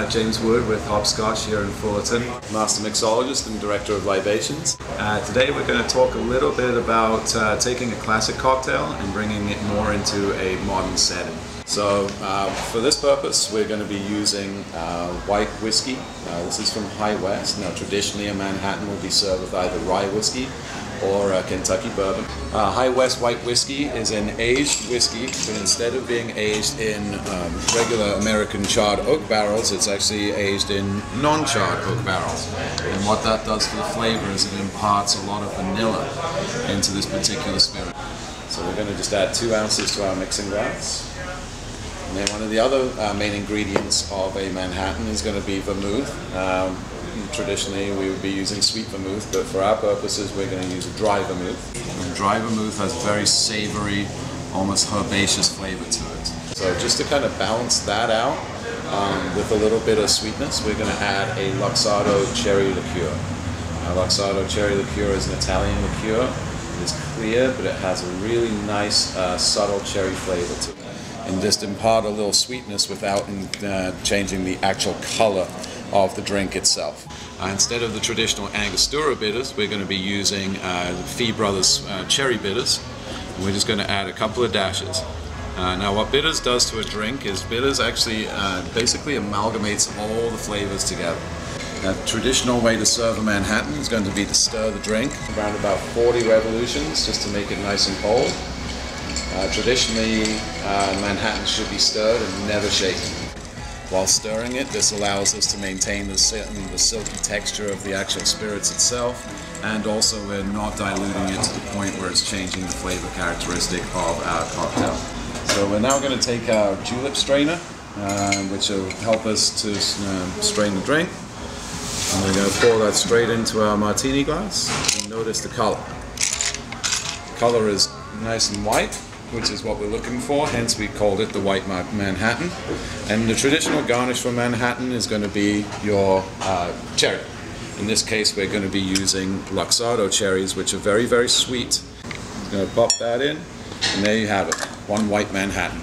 James Wood with Hopscotch here in Fullerton. Master Mixologist and Director of Libations. Today we're going to talk a little bit about taking a classic cocktail and bringing it more into a modern setting. So for this purpose we're going to be using white whiskey. This is from High West. Now traditionally a Manhattan will be served with either rye whiskey or Kentucky bourbon. High West white whiskey is an aged whiskey, but instead of being aged in regular American charred oak barrels, it's actually aged in non-charred oak barrels. And what that does for the flavor is it imparts a lot of vanilla into this particular spirit. So we're going to just add 2 ounces to our mixing glass. And then one of the other main ingredients of a Manhattan is going to be vermouth. Traditionally we would be using sweet vermouth, but for our purposes we're going to use a dry vermouth. And dry vermouth has a very savory, almost herbaceous flavor to it. So just to kind of balance that out with a little bit of sweetness, we're going to add a Luxardo cherry liqueur. Luxardo cherry liqueur is an Italian liqueur. It is clear, but it has a really nice subtle cherry flavor to it. And just impart a little sweetness without changing the actual color of the drink itself. Instead of the traditional Angostura bitters, we're going to be using Fee Brothers cherry bitters. And we're just going to add a couple of dashes. Now what bitters does to a drink is bitters actually basically amalgamates all the flavors together. The traditional way to serve a Manhattan is going to be to stir the drink around about 40 revolutions just to make it nice and cold. Traditionally Manhattans should be stirred and never shaken. While stirring it, this allows us to maintain the silky texture of the actual spirits itself, and also we're not diluting it to the point where it's changing the flavor characteristic of our cocktail. So we're now going to take our julep strainer, which will help us to strain the drink. And we're going to pour that straight into our martini glass. And notice the color. The color is nice and white, which is what we're looking for, hence we called it the White Manhattan. And the traditional garnish for Manhattan is going to be your cherry. In this case we're going to be using Luxardo cherries, which are very, very sweet. I'm going to pop that in, and there you have it, one White Manhattan.